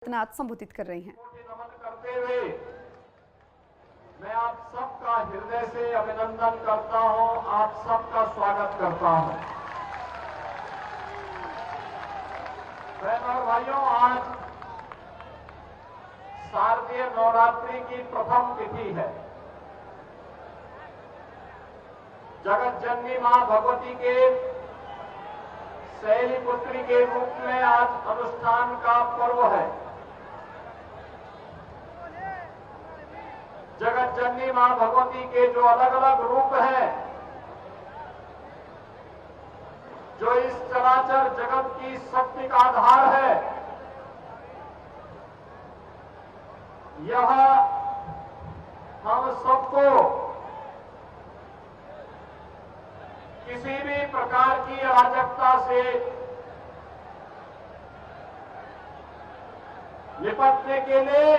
नाथ संबोधित कर रही हैं। नमन करते हुए मैं आप सबका हृदय से अभिनंदन करता हूं, आप सबका स्वागत करता हूं। बहनों और भाइयों, आज शारदीय नवरात्रि की प्रथम तिथि है। जगत जननी मां भगवती के शैली पुत्री के रूप में आज अनुष्ठान का पर्व है। जगत जननी मां भगवती के जो अलग अलग रूप हैं, जो इस चराचर जगत की शक्ति का आधार है, यह हम सबको किसी भी प्रकार की अराजकता से निपटने के लिए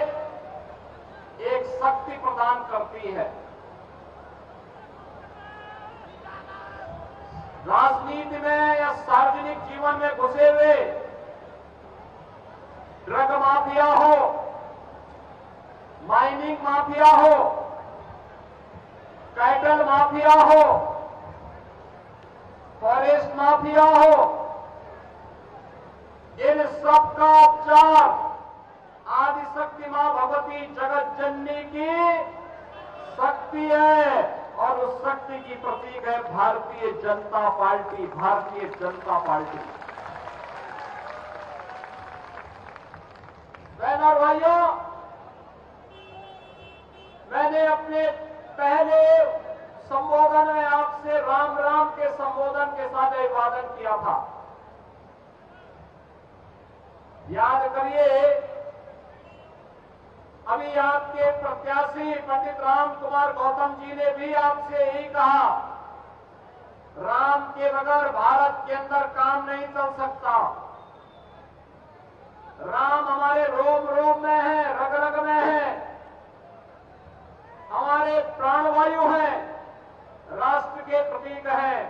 एक शक्ति प्रदान करती है। राजनीति में या सार्वजनिक जीवन में घुसे हुए ड्रग माफिया हो, माइनिंग माफिया हो, कैटल माफिया हो, फॉरेस्ट माफिया हो, इन सब का उपचार आदिशक्ति मां भगवती जगत जननी की शक्ति है और उस शक्ति की प्रतीक है भारतीय जनता पार्टी। भारतीय जनता पार्टी। बहनों और भाइयों, मैंने अपने पहले संबोधन में आपसे राम राम के संबोधन के साथ अभिवादन किया था। याद करिए, अभी आपके प्रत्याशी पंडित राम कुमार गौतम जी ने भी आपसे यही कहा, राम के बगैर भारत के अंदर काम नहीं चल सकता। राम हमारे रोम रोम में है, रग रग में है, हमारे प्राणवायु हैं, राष्ट्र के प्रतीक हैं।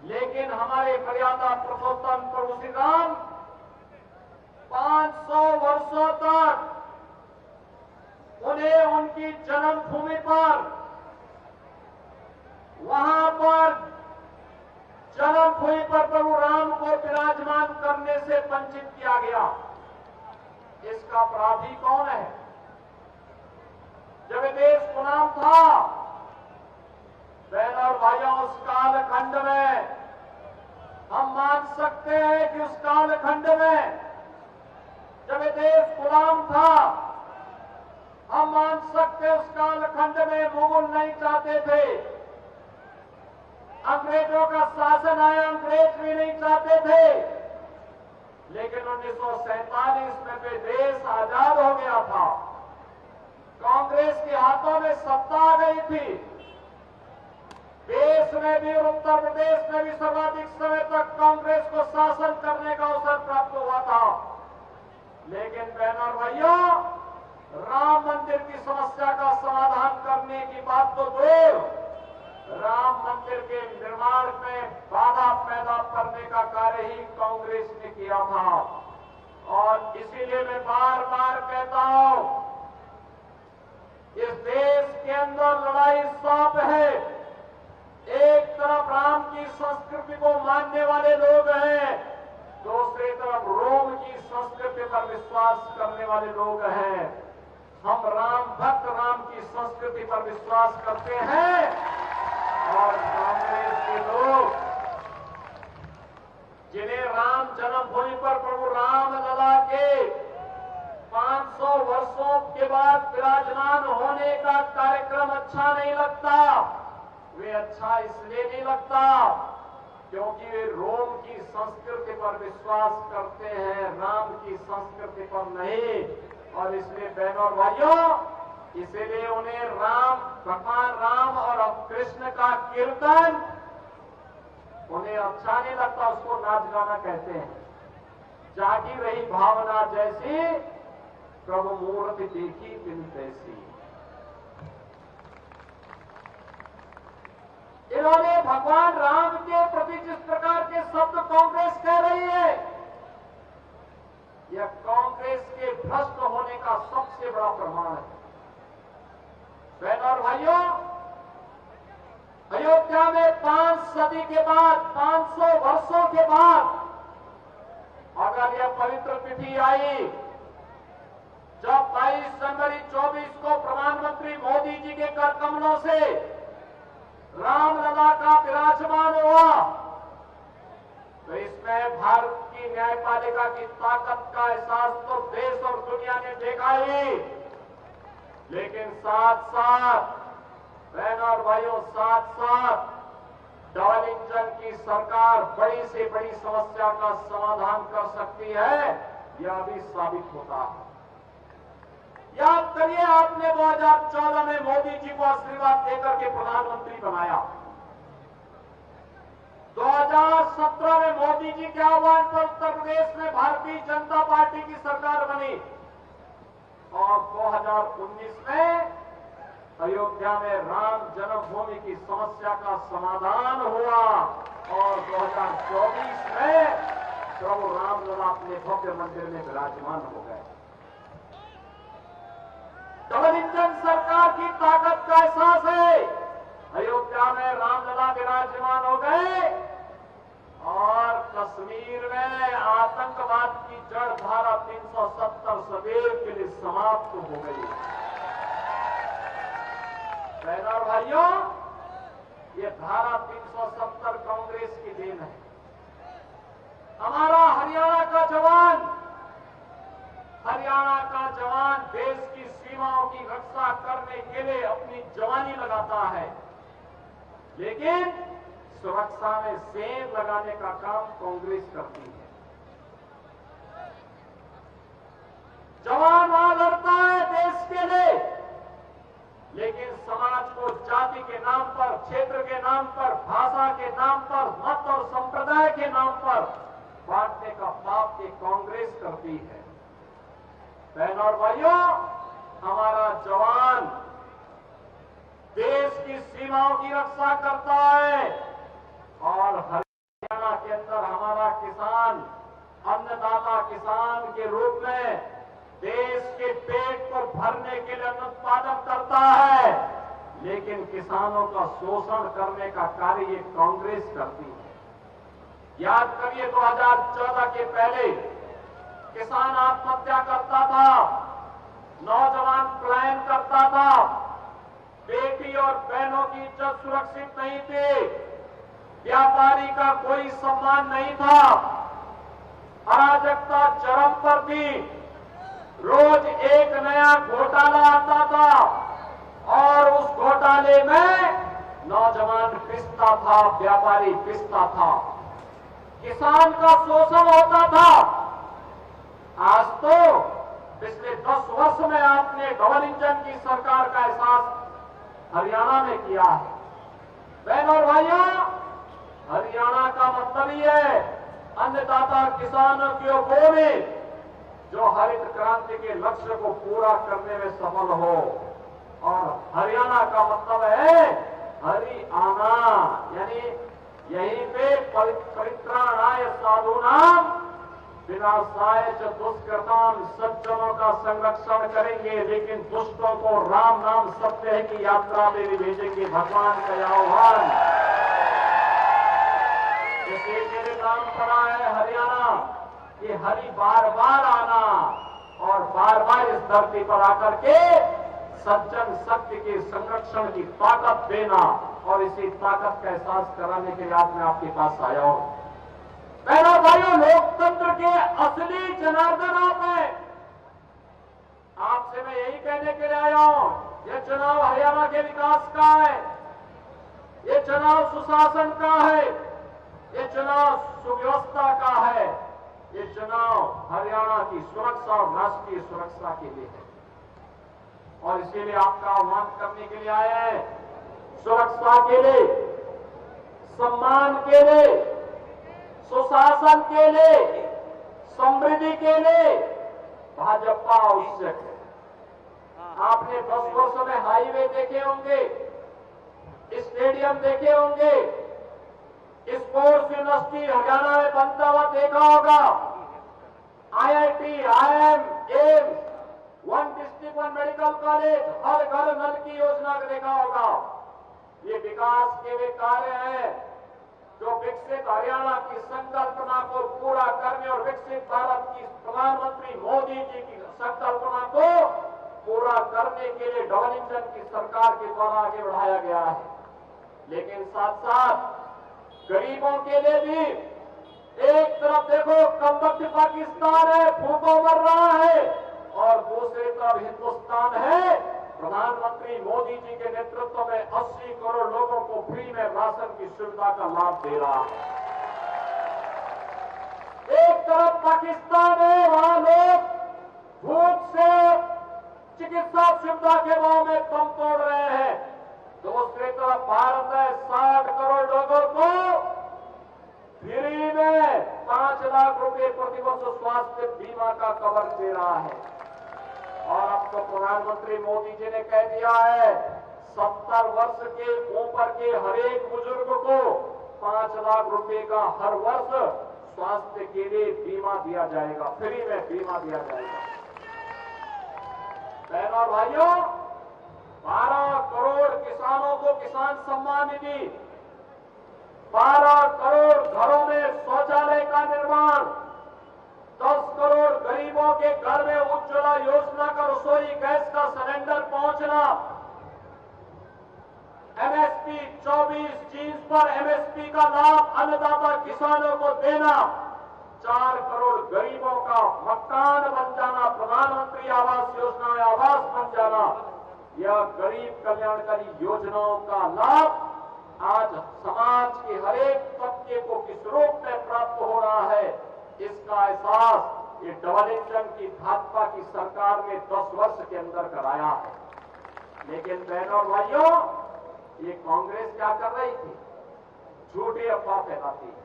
लेकिन हमारे मर्यादा पुरुषोत्तम प्रभु श्री राम 500 वर्षों तक उन्हें उनकी जन्मभूमि पर, वहां पर जन्मभूमि पर प्रभु राम को विराजमान करने से वंचित किया गया। इसका अपराधी कौन है? जब देश गुलाम था, बहनों और भाइयों, उस कालखंड में हम मान सकते हैं कि उस कालखंड में जब देश गुलाम था, हम मान सकते उस कालखंड में मुगल नहीं चाहते थे, अंग्रेजों का शासन आया, अंग्रेज भी नहीं चाहते थे। लेकिन 1947 में भी देश आजाद हो गया था, कांग्रेस के हाथों में सत्ता आ गई थी। देश में भी और उत्तर प्रदेश में भी सर्वाधिक समय तक कांग्रेस को शासन करने का अवसर प्राप्त हुआ था। लेकिन बहनों और भाइयों, राम मंदिर की समस्या का समाधान करने की बात तो दूर, राम मंदिर के निर्माण में बाधा पैदा करने का कार्य ही कांग्रेस ने किया था। और इसीलिए मैं बार बार कहता हूं, इस देश के अंदर लड़ाई साफ है। एक तरफ राम की संस्कृति को मानने वाले लोग हैं, दूसरी तरफ रोम की संस्कृति पर विश्वास करने वाले लोग हैं। हम राम भक्त, राम की संस्कृति पर विश्वास करते हैं और कांग्रेस के लोग, जिन्हें राम जन्मभूमि पर प्रभु राम लला के 500 वर्षों के बाद विराजमान होने का कार्यक्रम अच्छा नहीं लगता। वे अच्छा इसलिए नहीं लगता क्योंकि वे रोम की संस्कृति पर विश्वास करते हैं, राम की संस्कृति पर नहीं। और इसलिए बहनों और भाइयों, इसीलिए उन्हें राम, भगवान राम और अब कृष्ण का कीर्तन उन्हें अच्छा नहीं लगता, उसको नाच गाना कहते हैं। जागी रही भावना जैसी, प्रभु मूर्ति देखी बिन तैसी। इन्होंने भगवान राम के प्रति जिस प्रकार के शब्द कांग्रेस कह रही है, यह कांग्रेस के भ्रष्ट होने का सबसे बड़ा प्रमाण है। बहनों और भाइयों, अयोध्या में 5 सदी के बाद, 500 वर्षों के बाद अगर यह पवित्र तिथि आई, जब 22 जनवरी 24 को प्रधानमंत्री मोदी जी के कर कमलों से रामलला का विराजमान हुआ, तो इसमें भारत की न्यायपालिका की ताकत का एहसास तो देश और दुनिया ने देखा ही, लेकिन साथ साथ बहनों और भाइयों, साथ साथ डबल इंजन की सरकार बड़ी से बड़ी समस्या का समाधान कर सकती है, यह भी साबित होता है। याद करिए, आपने 2014 में मोदी जी को आशीर्वाद देकर के प्रधानमंत्री बनाया। 2017 में मोदी जी के आह्वान पर उत्तर प्रदेश में भारतीय जनता पार्टी की सरकार बनी और 2019 में अयोध्या में राम जन्मभूमि की समस्या का समाधान हुआ और 2024 में प्रभु रामलला अपने भव्य मंदिर में विराजमान हो गए। डबल इंजन सरकार की ताकत का एहसास है। अयोध्या में रामलला विराजमान हो गए और कश्मीर में आतंकवाद की जड़ धारा 370 सदैव के लिए समाप्त हो गई। बहनों और भाइयों, ये धारा 370 कांग्रेस की देन है। हमारा हरियाणा का जवान देश की सीमाओं की रक्षा करने के लिए अपनी जवानी लगाता है, लेकिन सुरक्षा में सेंध लगाने का काम कांग्रेस करती है। जवान वहां लड़ता है देश के लिए, लेकिन समाज को जाति के नाम पर, क्षेत्र के नाम पर, भाषा के नाम पर, मत और संप्रदाय के नाम पर बांटने का पाप ये कांग्रेस करती है। बहनों और भाइयों, हमारा जवान देश की सीमाओं की रक्षा करता है और हरियाणा के अंदर हमारा किसान, अन्नदाता किसान के रूप में देश के पेट को भरने के लिए अन्न उत्पादन करता है, लेकिन किसानों का शोषण करने का कार्य ये कांग्रेस करती है। याद करिए, 2014 के पहले किसान आत्महत्या करता था, नौजवान पलायन करता था, बेटी और बहनों की इज्जत सुरक्षित नहीं थी, व्यापारी का कोई सम्मान नहीं था, अराजकता चरम पर थी, रोज एक नया घोटाला आता था और उस घोटाले में नौजवान पिसता था, व्यापारी पिसता था, किसान का शोषण होता था। आज तो पिछले 10 वर्ष में आपने डबल इंजन की सरकार का एहसास हरियाणा में किया है। बहनों और भाइयों, हरियाणा का मतलब ही है अन्नदाता किसानों की ओर में जो हरित क्रांति के लक्ष्य को पूरा करने में सफल हो, और हरियाणा का मतलब है हरियाणा, यानी यहीं पे परित्राणाय साधूनाम विनाशाय च दुष्कृताम, सज्जनों का संरक्षण करेंगे, लेकिन दुष्टों को राम नाम सत्य की यात्रा में भी भेजेंगे। भगवान का आह्वान, इसी के लिए नाम पड़ा है हरियाणा। ये हरि बार बार आना और बार बार इस धरती पर आकर के सज्जन सत्य के संरक्षण की ताकत देना, और इसी ताकत का एहसास कराने के लिए आज मैं आपके पास आया हूं। बहनों भाइयों, लोकतंत्र के असली जनार्दन आप हैं। आपसे मैं यही कहने के लिए आया हूं, यह चुनाव हरियाणा के विकास का है, ये चुनाव सुशासन का है, ये चुनाव सुव्यवस्था का है, ये चुनाव हरियाणा की सुरक्षा और राष्ट्रीय सुरक्षा के लिए है। और इसीलिए आपका आह्वान करने के लिए आए हैं, सुरक्षा के लिए, सम्मान के लिए, सुशासन के लिए, समृद्धि के लिए भाजपा आवश्यक है। आपने 10 वर्षों में हाईवे देखे होंगे, स्टेडियम देखे होंगे, स्पोर्ट्स यूनिवर्सिटी हरियाणा में बनता हुआ देखा होगा। IIT, IIM, AIIMS, one district one medical college, हर घर नल की योजना को देखा होगा। ये विकास के वे कार्य हैं जो विकसित हरियाणा की संकल्पना को पूरा करने और विकसित भारत की प्रधानमंत्री मोदी जी की संकल्पना को पूरा करने के लिए डबल इंजन की सरकार के द्वारा आगे बढ़ाया गया है। लेकिन साथ साथ गरीबों के लिए भी एक तरफ देखो कमबख्त पाकिस्तान है, भूखों मर रहा है, और दूसरी तरफ हिंदुस्तान है, प्रधानमंत्री मोदी जी के नेतृत्व में 80 करोड़ लोगों को फ्री में राशन की सुविधा का लाभ दे रहा है। एक तरफ पाकिस्तान है, वहां लोग भूख से चिकित्सा सुविधा के भाव में दम तोड़ रहे हैं। दूसरी तरफ भारत है, 60 करोड़ लोगों को फ्री में 5 लाख रुपए प्रतिवर्ष स्वास्थ्य बीमा का कवर दे रहा है। और अब तो प्रधानमंत्री मोदी जी ने कह दिया है 70 वर्ष के ऊपर के हर एक बुजुर्ग को 5 लाख रुपए का हर वर्ष स्वास्थ्य के लिए बीमा दिया जाएगा, फ्री में बीमा दिया जाएगा। बहनों और भाइयों, 12 करोड़ किसानों को किसान सम्मान निधि, 12 करोड़ घरों में शौचालय का निर्माण, 10 करोड़ गरीबों के घर में उज्ज्वला योजना का रसोई गैस का सिलेंडर पहुंचना, एमएसपी 24 चीज पर एमएसपी का लाभ अन्नदाता किसानों को देना, 4 करोड़ गरीबों का मकान बन जाना, प्रधानमंत्री आवास योजना में आवास बन जाना, यह गरीब कल्याणकारी योजनाओं का लाभ आज समाज के हर एक तबके को किस रूप में प्राप्त हो रहा है, इसका एहसास ये डबल इंजन की भाजपा की सरकार ने 10 वर्ष के अंदर कराया है। लेकिन बहनों और भाइयों, ये कांग्रेस क्या कर रही थी? झूठी अफवाह फैलाती है,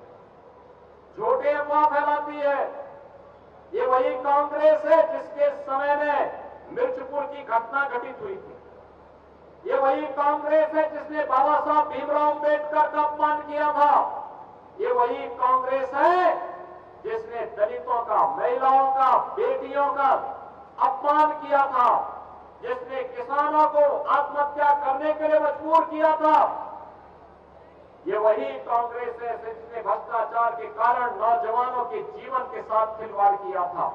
झूठी अफवाह फैलाती है। ये वही कांग्रेस है जिसके समय में मिर्चपुर की घटना घटित हुई थी। ये वही कांग्रेस है जिसने बाबा साहब भीमराव अम्बेडकर का अपमान किया था। ये वही कांग्रेस है जिसने दलितों का, महिलाओं का, बेटियों का अपमान किया था, जिसने किसानों को आत्महत्या करने के लिए मजबूर किया था। ये वही कांग्रेस है जिसने भ्रष्टाचार के कारण नौजवानों के जीवन के साथ खिलवाड़ किया था।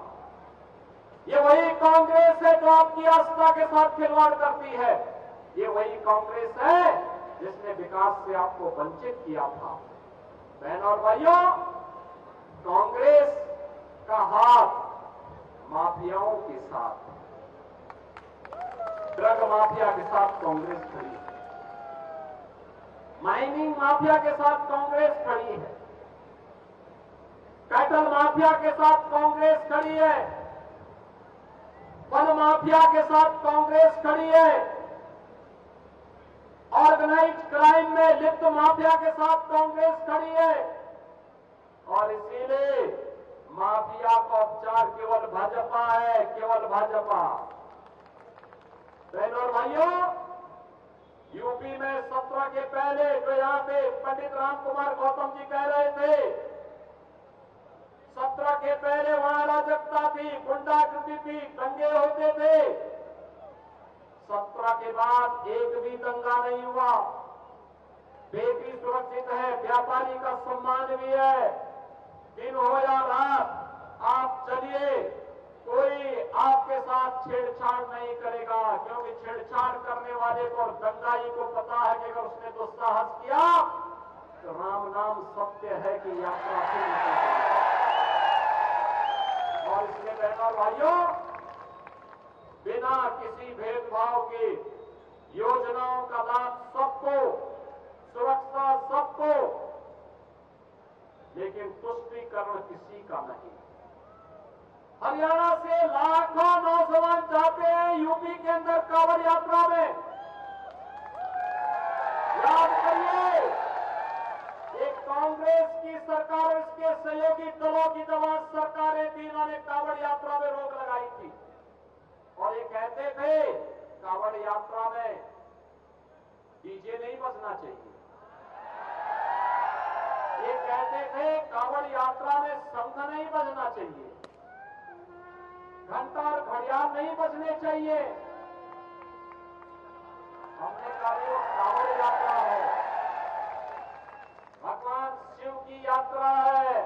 ये वही कांग्रेस है जो आपकी आस्था के साथ खिलवाड़ करती है। ये वही कांग्रेस है जिसने विकास से आपको वंचित किया था। बहनों और भाइयों, कांग्रेस का हाथ माफियाओं के साथ, ड्रग माफिया के साथ कांग्रेस खड़ी है, माइनिंग माफिया के साथ कांग्रेस खड़ी है, कैटल माफिया के साथ कांग्रेस खड़ी है, वन माफिया के साथ कांग्रेस खड़ी है, ऑर्गेनाइज क्राइम में लिप्त माफिया के साथ कांग्रेस खड़ी है। और इसीलिए माफिया का उपचार केवल भाजपा है, केवल भाजपा। बहनों और भाइयों, यूपी में 17 के पहले जो यहां पे पंडित राम कुमार गौतम जी कह रहे थे, 17 के पहले वहां अराजकता थी, गुंडागर्दी थी, दंगे होते थे। 17 के बाद एक भी दंगा नहीं हुआ, बेटी सुरक्षित है, व्यापारी का सम्मान भी है। दिन हो या रात आप चलिए, कोई आपके साथ छेड़छाड़ नहीं करेगा, क्योंकि छेड़छाड़ करने वाले को और दंगाई को पता है कि अगर उसने दुस्साहस किया तो राम नाम सत्य है कि यात्रा फिर निकलेगी। और इसलिए बहनों और भाइयों, बिना किसी भेदभाव के योजनाओं का लाभ सबको, सुरक्षा सबको, लेकिन तुष्टीकरण किसी का नहीं। हरियाणा से लाखों नौजवान जाते हैं यूपी के अंदर कांवड़ यात्रा में। याद करिए, एक कांग्रेस की सरकार, इसके सहयोगी दलों की जब सरकारें थी, इन्होंने कांवड़ यात्रा में रोक लगाई थी और ये कहते थे कांवड़ यात्रा में डीजे नहीं बजना चाहिए। ये कहते थे कांवड़ यात्रा में शंख नहीं बजना चाहिए। घंटा और घड़ियाल नहीं बजने चाहिए। हमने कहा ये कांवड़ यात्रा है, भगवान शिव की यात्रा है।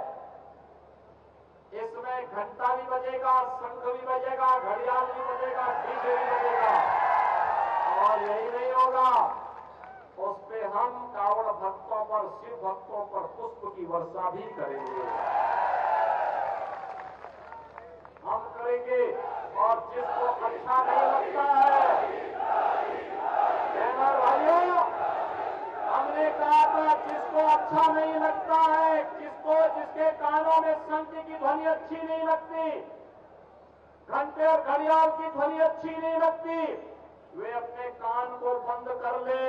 इसमें घंटा भी बजेगा, शंख भी बजेगा, घड़ियाल भी बजेगा, डीजे भी बजेगा। और यही नहीं होगा, उस पे हम कांवड़ भक्तों पर, शिव भक्तों पर पुष्प की वर्षा भी करेंगे। हम करेंगे। और जिसको अच्छा नहीं लगता है, बहनों भाइयों, हमने कहा था जिसको अच्छा नहीं लगता है, जिसके कानों में शंख की ध्वनि अच्छी नहीं लगती, घंटे और घड़ियाल की ध्वनि अच्छी नहीं लगती, वे अपने कान को बंद कर ले,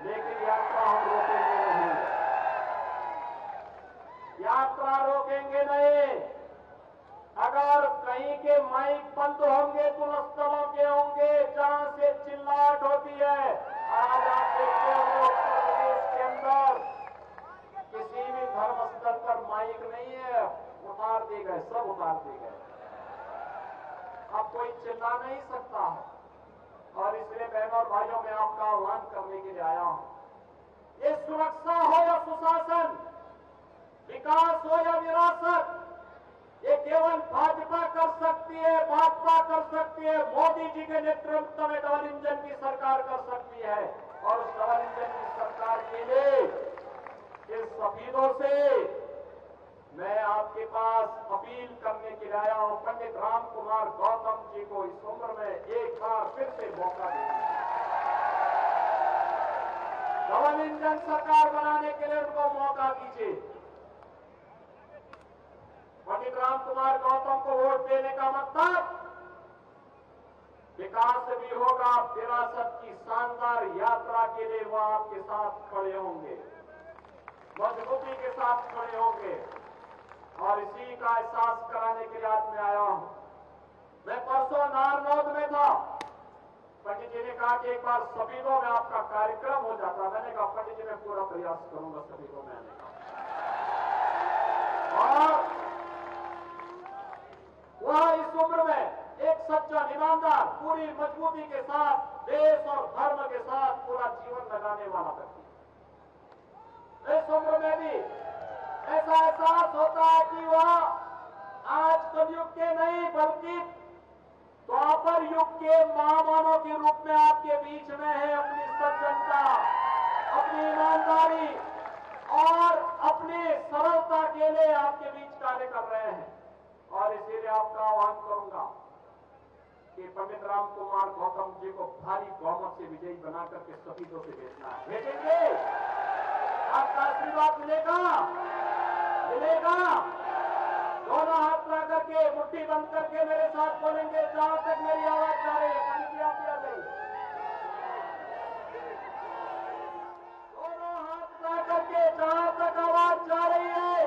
लेकिन यात्रा हम रोकेंगे नहीं। यात्रा रोकेंगे नहीं। अगर कहीं के माइक बंद होंगे तो स्थलों के होंगे जहां से चिल्लाहट होती है। आज आप देखते होंगे उत्तर प्रदेश के अंदर किसी भी धर्म स्थल पर माइक नहीं है, उतार दिए गए, सब उतार दिए गए। अब कोई चिल्ला नहीं सकता है। और इसलिए बहनों और भाइयों में आपका आह्वान करने के लिए आया हूं। ये सुरक्षा हो या सुशासन, विकास हो या विरासत, ये केवल भाजपा कर सकती है, भाजपा कर सकती है, मोदी जी के नेतृत्व में डबल इंजन की सरकार कर सकती है। और उस डबल इंजन की सरकार के लिए इस शहीदों से मैं आपके पास अपील करने के लिए आया हूं। पंडित राम कुमार गौतम जी को इस उम्र में एक बार फिर से मौका दीजिए। डबल इंजन सरकार बनाने के लिए उनको मौका दीजिए। पंडित राम कुमार गौतम को वोट देने का मतलब विकास भी होगा, विरासत की शानदार यात्रा के लिए वो आपके साथ खड़े होंगे, मजबूती के साथ खड़े होंगे। और इसी का एहसास कराने के लिए आज मैं आया हूं। मैं परसों नारनौद में था। पंडित जी ने कहा कि एक बार शहीदों में आपका कार्यक्रम हो जाता। मैंने कहा पंडित जी मैं पूरा प्रयास करूंगा शहीदों में आने का। और वह इस उम्र में एक सच्चा ईमानदार, पूरी मजबूती के साथ, देश और धर्म के साथ पूरा जीवन लगाने वाला व्यक्ति। इस उम्र में भी ऐसा एहसास होता है कि वह आज कलयुग के नहीं बल्कि द्वापर युग के महामानव के रूप में आपके बीच में है। अपनी सज्जनता, अपनी ईमानदारी और अपनी सरलता के लिए आपके बीच कार्य कर रहे हैं। और इसीलिए आपका आह्वान करूंगा कि पंडित राम कुमार गौतम जी को भारी बहुमत से विजयी बनाकर के शहीदों से भेजना है। भेजेंगे? आपका आशीर्वाद मिलेगा? मिलेगा? दोनों हाथ ला करके, मुट्ठी बंद करके मेरे साथ बोलेंगे जहां तक मेरी आवाज जा रही है। पंडित जी आप आ जाइए। दोनों हाथ ला करके जहां तक आवाज जा रही है,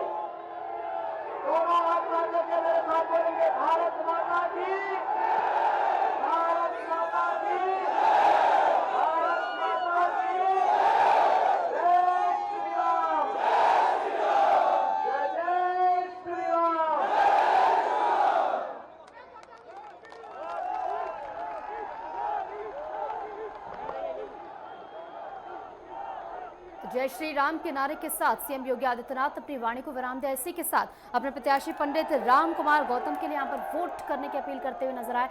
दोनों हाथ ला करके मेरे साथ बोलेंगे भारत माता की, भारत माता की, भारत माता की, जय श्री राम, जय जय श्री राम। जय श्री राम के नारे के साथ सीएम योगी आदित्यनाथ अपनी वाणी को विराम दिया। इसी के साथ अपने प्रत्याशी पंडित राम कुमार गौतम के लिए यहां पर वोट करने की अपील करते हुए नजर आए।